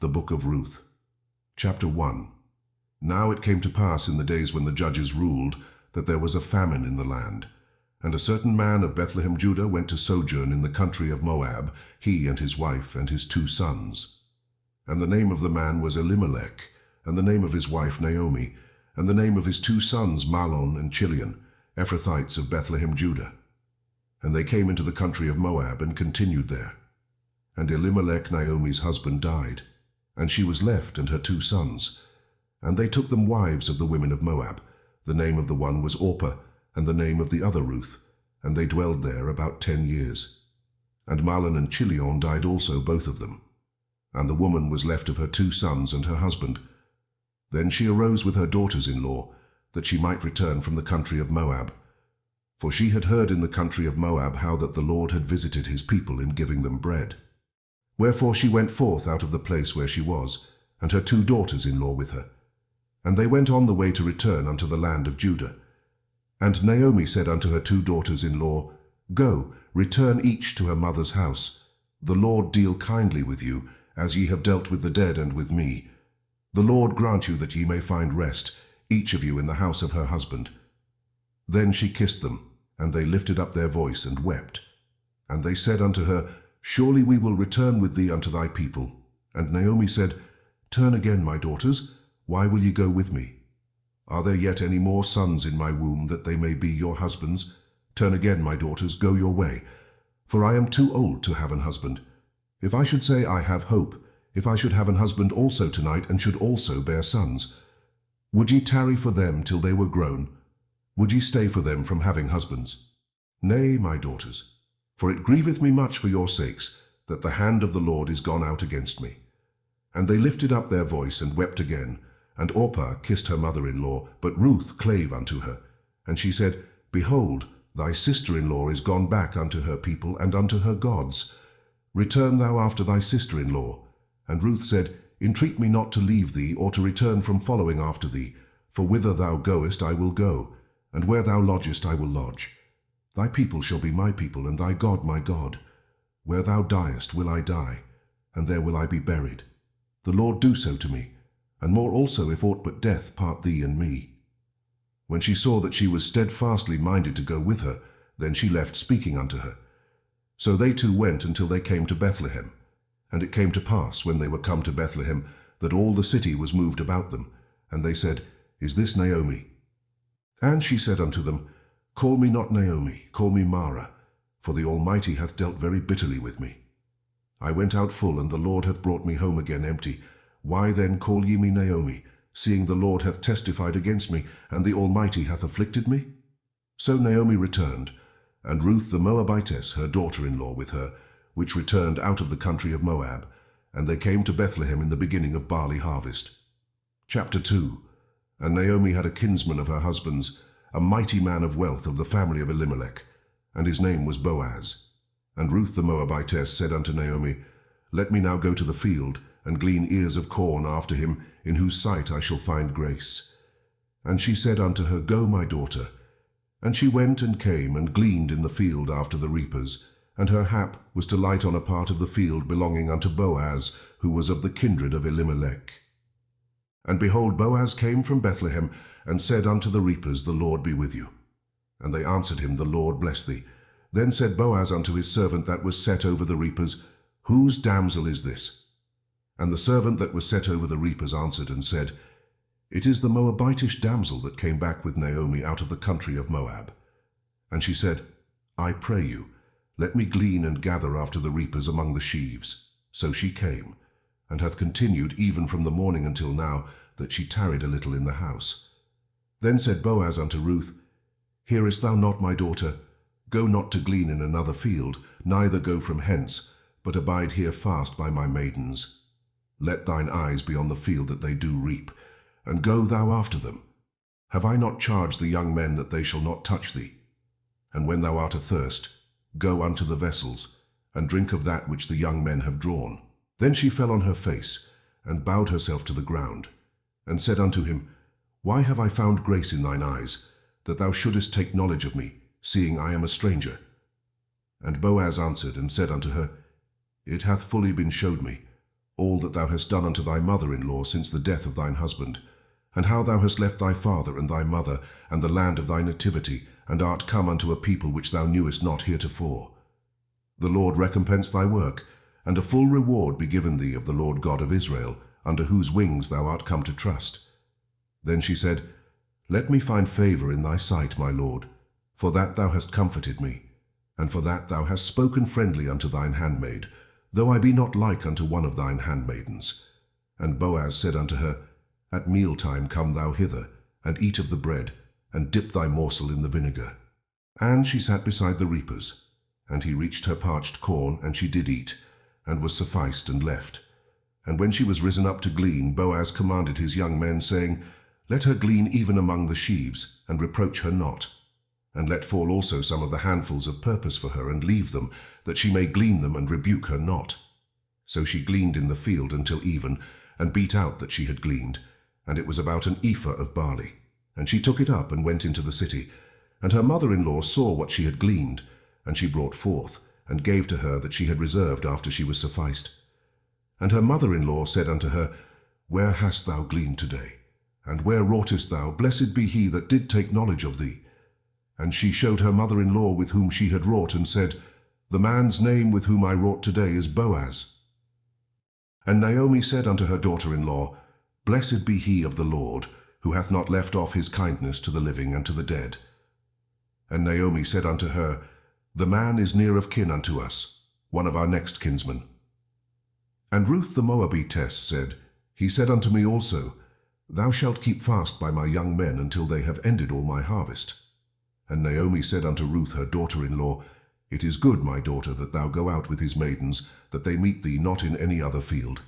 The Book of Ruth. Chapter 1. Now it came to pass in the days when the judges ruled that there was a famine in the land. And a certain man of Bethlehem, Judah, went to sojourn in the country of Moab, he and his wife and his 2 sons. And the name of the man was Elimelech, and the name of his wife Naomi, and the name of his 2 sons Mahlon and Chilion, Ephrathites of Bethlehem, Judah. And they came into the country of Moab and continued there. And Elimelech, Naomi's husband, died, and she was left and her 2 sons. And they took them wives of the women of Moab. The name of the one was Orpah, and the name of the other Ruth, and they dwelled there about 10 years. And Mahlon and Chilion died also, both of them. And the woman was left of her 2 sons and her husband. Then she arose with her daughters-in-law, that she might return from the country of Moab. For she had heard in the country of Moab how that the Lord had visited his people in giving them bread. Wherefore she went forth out of the place where she was, and her 2 daughters-in-law with her. And they went on the way to return unto the land of Judah. And Naomi said unto her 2 daughters-in-law, Go, return each to her mother's house. The Lord deal kindly with you, as ye have dealt with the dead and with me. The Lord grant you that ye may find rest, each of you in the house of her husband. Then she kissed them, and they lifted up their voice and wept. And they said unto her, Surely we will return with thee unto thy people. And Naomi said, Turn again, my daughters, why will ye go with me? Are there yet any more sons in my womb, that they may be your husbands? Turn again, my daughters, go your way. For I am too old to have an husband. If I should say I have hope, if I should have an husband also tonight, and should also bear sons, would ye tarry for them till they were grown? Would ye stay for them from having husbands? Nay, my daughters, for it grieveth me much for your sakes, that the hand of the Lord is gone out against me. And they lifted up their voice and wept again. And Orpah kissed her mother-in-law, but Ruth clave unto her. And she said, Behold, thy sister-in-law is gone back unto her people and unto her gods. Return thou after thy sister-in-law. And Ruth said, Entreat me not to leave thee, or to return from following after thee. For whither thou goest I will go, and where thou lodgest I will lodge. Thy people shall be my people, and thy God my God. Where thou diest will I die, and there will I be buried. The Lord do so to me, and more also if aught but death part thee and me. When she saw that she was steadfastly minded to go with her, then she left speaking unto her. So they 2 went until they came to Bethlehem. And it came to pass, when they were come to Bethlehem, that all the city was moved about them. And they said, Is this Naomi? And she said unto them, Call me not Naomi, call me Mara, for the Almighty hath dealt very bitterly with me. I went out full, and the Lord hath brought me home again empty. Why then call ye me Naomi, seeing the Lord hath testified against me, and the Almighty hath afflicted me? So Naomi returned, and Ruth the Moabitess, her daughter-in-law, with her, which returned out of the country of Moab, and they came to Bethlehem in the beginning of barley harvest. Chapter 2. And Naomi had a kinsman of her husband's, a mighty man of wealth of the family of Elimelech, and his name was Boaz. And Ruth the Moabitess said unto Naomi, Let me now go to the field, and glean ears of corn after him, in whose sight I shall find grace. And she said unto her, Go, my daughter. And she went and came, and gleaned in the field after the reapers. And her hap was to light on a part of the field belonging unto Boaz, who was of the kindred of Elimelech. And behold, Boaz came from Bethlehem, and said unto the reapers, The Lord be with you. And they answered him, The Lord bless thee. Then said Boaz unto his servant that was set over the reapers, Whose damsel is this? And the servant that was set over the reapers answered and said, It is the Moabitish damsel that came back with Naomi out of the country of Moab. And she said, I pray you, let me glean and gather after the reapers among the sheaves. So she came, and hath continued even from the morning until now, that she tarried a little in the house. Then said Boaz unto Ruth, Hearest thou not, my daughter? Go not to glean in another field, neither go from hence, but abide here fast by my maidens. Let thine eyes be on the field that they do reap, and go thou after them. Have I not charged the young men that they shall not touch thee? And when thou art athirst, go unto the vessels, and drink of that which the young men have drawn. Then she fell on her face, and bowed herself to the ground, and said unto him, Why have I found grace in thine eyes, that thou shouldest take knowledge of me, seeing I am a stranger? And Boaz answered and said unto her, It hath fully been showed me, all that thou hast done unto thy mother-in-law since the death of thine husband, and how thou hast left thy father and thy mother and the land of thy nativity, and art come unto a people which thou knewest not heretofore. The Lord recompense thy work, and a full reward be given thee of the Lord God of Israel, under whose wings thou art come to trust. Then she said, Let me find favor in thy sight, my Lord, for that thou hast comforted me, and for that thou hast spoken friendly unto thine handmaid, though I be not like unto one of thine handmaidens. And Boaz said unto her, At mealtime come thou hither, and eat of the bread, and dip thy morsel in the vinegar. And she sat beside the reapers, and he reached her parched corn, and she did eat, and was sufficed, and left. And when she was risen up to glean, Boaz commanded his young men, saying, Let her glean even among the sheaves, and reproach her not. And let fall also some of the handfuls of purpose for her, and leave them, that she may glean them, and rebuke her not. So she gleaned in the field until even, and beat out that she had gleaned, and it was about an ephah of barley. And she took it up, and went into the city. And her mother-in-law saw what she had gleaned, and she brought forth, and gave to her that she had reserved after she was sufficed. And her mother-in-law said unto her, Where hast thou gleaned today? And where wroughtest thou? Blessed be he that did take knowledge of thee. And she showed her mother-in-law with whom she had wrought, and said, The man's name with whom I wrought today is Boaz. And Naomi said unto her daughter-in-law, Blessed be he of the Lord, who hath not left off his kindness to the living and to the dead. And Naomi said unto her, The man is near of kin unto us, one of our next kinsmen. And Ruth the Moabitess said, He said unto me also, Thou shalt keep fast by my young men until they have ended all my harvest. And Naomi said unto Ruth her daughter-in-law, It is good, my daughter, that thou go out with his maidens, that they meet thee not in any other field.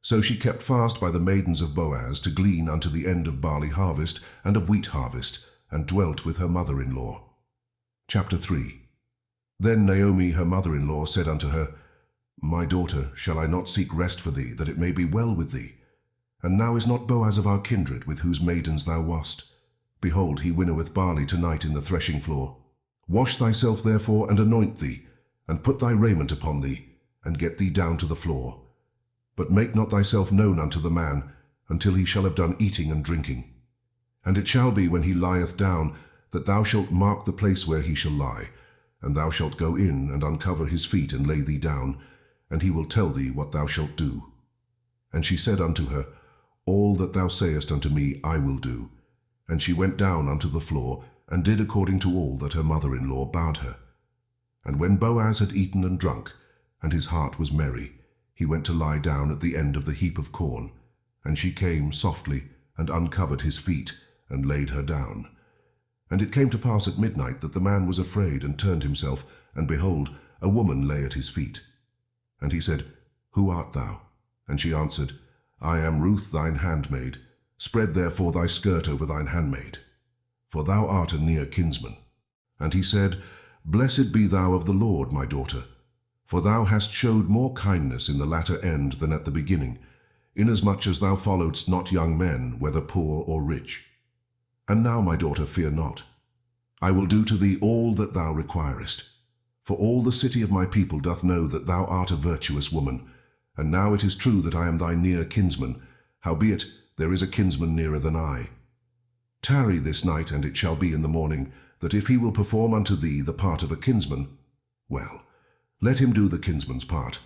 So she kept fast by the maidens of Boaz to glean unto the end of barley harvest and of wheat harvest, and dwelt with her mother-in-law. Chapter 3. Then Naomi her mother-in-law said unto her, My daughter, shall I not seek rest for thee, that it may be well with thee? And now is not Boaz of our kindred, with whose maidens thou wast? Behold, he winnoweth barley tonight in the threshing floor. Wash thyself therefore, and anoint thee, and put thy raiment upon thee, and get thee down to the floor. But make not thyself known unto the man, until he shall have done eating and drinking. And it shall be, when he lieth down, that thou shalt mark the place where he shall lie, and thou shalt go in, and uncover his feet, and lay thee down, and he will tell thee what thou shalt do. And she said unto her, All that thou sayest unto me I will do. And she went down unto the floor, and did according to all that her mother-in-law bade her. And when Boaz had eaten and drunk, and his heart was merry, he went to lie down at the end of the heap of corn. And she came softly, and uncovered his feet, and laid her down. And it came to pass at midnight that the man was afraid, and turned himself, and behold, a woman lay at his feet. And he said, Who art thou? And she answered, I am Ruth thine handmaid. Spread therefore thy skirt over thine handmaid, for thou art a near kinsman. And he said, Blessed be thou of the Lord, my daughter, for thou hast showed more kindness in the latter end than at the beginning, inasmuch as thou followedst not young men, whether poor or rich. And now, my daughter, fear not. I will do to thee all that thou requirest. For all the city of my people doth know that thou art a virtuous woman. And now it is true that I am thy near kinsman, howbeit there is a kinsman nearer than I. Tarry this night, and it shall be in the morning, that if he will perform unto thee the part of a kinsman, well, let him do the kinsman's part.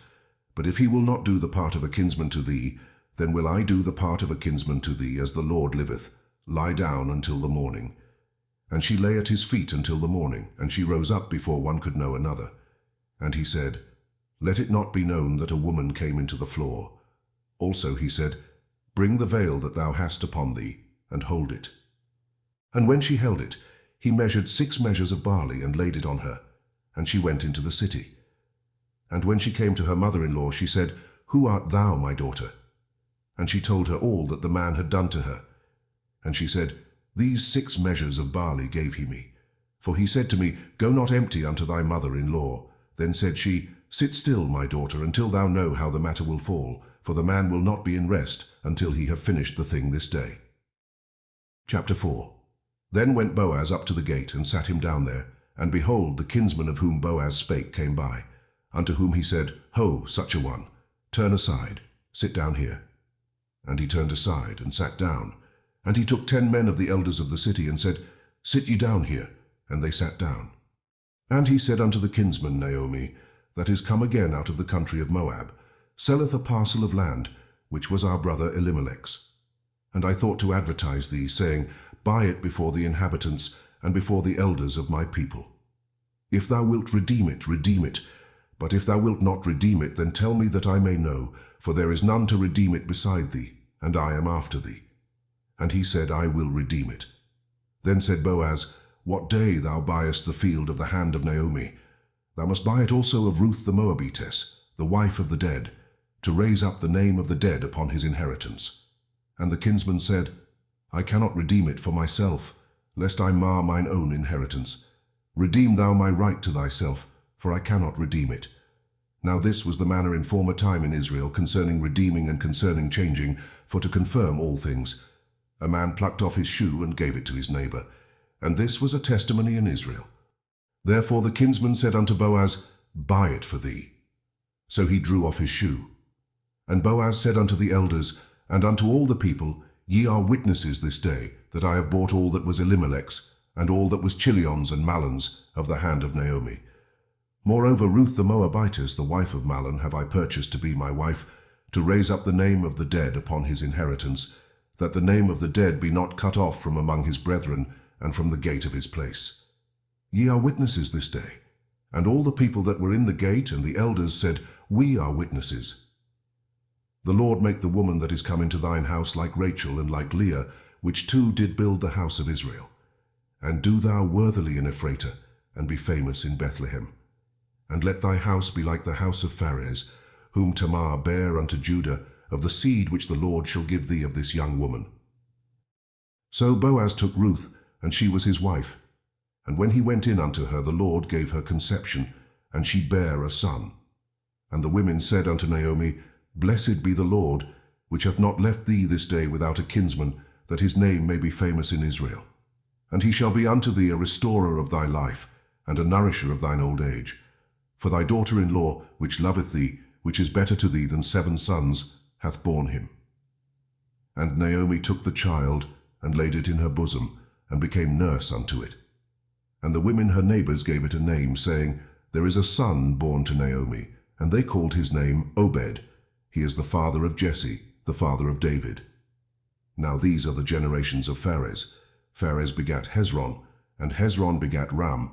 But if he will not do the part of a kinsman to thee, then will I do the part of a kinsman to thee, as the Lord liveth. Lie down until the morning. And she lay at his feet until the morning, and she rose up before one could know another. And he said, Let it not be known that a woman came into the floor. Also he said, Bring the veil that thou hast upon thee, and hold it. And when she held it, he measured 6 measures of barley, and laid it on her, and she went into the city. And when she came to her mother-in-law, she said, Who art thou, my daughter? And she told her all that the man had done to her. And she said, These 6 measures of barley gave he me. For he said to me, Go not empty unto thy mother-in-law. Then said she, Sit still, my daughter, until thou know how the matter will fall, for the man will not be in rest until he have finished the thing this day. Chapter 4. Then went Boaz up to the gate, and sat him down there. And behold, the kinsman of whom Boaz spake came by, unto whom he said, Ho, such a one, turn aside. "Sit down here." And he turned aside and sat down. And he took 10 men of the elders of the city and said, "Sit ye down here." And they sat down. And he said unto the kinsman Naomi, that is come again out of the country of Moab, selleth a parcel of land, which was our brother Elimelech's. And I thought to advertise thee, saying, Buy it before the inhabitants, and before the elders of my people. If thou wilt redeem it, redeem it. But if thou wilt not redeem it, then tell me that I may know, for there is none to redeem it beside thee, and I am after thee. And he said, I will redeem it. Then said Boaz, What day thou buyest the field of the hand of Naomi, thou must buy it also of Ruth the Moabitess, the wife of the dead, to raise up the name of the dead upon his inheritance. And the kinsman said, I cannot redeem it for myself, lest I mar mine own inheritance. Redeem thou my right to thyself, for I cannot redeem it. Now this was the manner in former time in Israel concerning redeeming and concerning changing, for to confirm all things. A man plucked off his shoe and gave it to his neighbor, and this was a testimony in Israel. Therefore the kinsman said unto Boaz, Buy it for thee. So he drew off his shoe. And Boaz said unto the elders, and unto all the people, Ye are witnesses this day, that I have bought all that was Elimelech's, and all that was Chilion's and Mahlon's, of the hand of Naomi. Moreover, Ruth the Moabitess, the wife of Mahlon, have I purchased to be my wife, to raise up the name of the dead upon his inheritance, that the name of the dead be not cut off from among his brethren, and from the gate of his place. Ye are witnesses this day. And all the people that were in the gate and the elders said, We are witnesses. The Lord make the woman that is come into thine house like Rachel and like Leah, which two did build the house of Israel. And do thou worthily in Ephratah, and be famous in Bethlehem. And let thy house be like the house of Pharez, whom Tamar bare unto Judah, of the seed which the Lord shall give thee of this young woman. So Boaz took Ruth, and she was his wife. And when he went in unto her, the Lord gave her conception, and she bare a son. And the women said unto Naomi, Blessed be the Lord, which hath not left thee this day without a kinsman, that his name may be famous in Israel. And he shall be unto thee a restorer of thy life, and a nourisher of thine old age. For thy daughter-in-law, which loveth thee, which is better to thee than 7 sons, hath borne him. And Naomi took the child, and laid it in her bosom, and became nurse unto it. And the women her neighbors gave it a name, saying, There is a son born to Naomi, and they called his name Obed. He is the father of Jesse, the father of David. Now these are the generations of Pharez. Pharez begat Hezron, and Hezron begat Ram,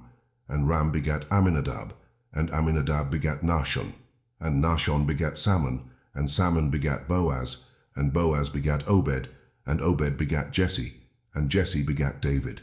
and Ram begat Amminadab, and Amminadab begat Nahshon, and Nahshon begat Salmon, and Salmon begat Boaz, and Boaz begat Obed, and Obed begat Jesse, and Jesse begat David.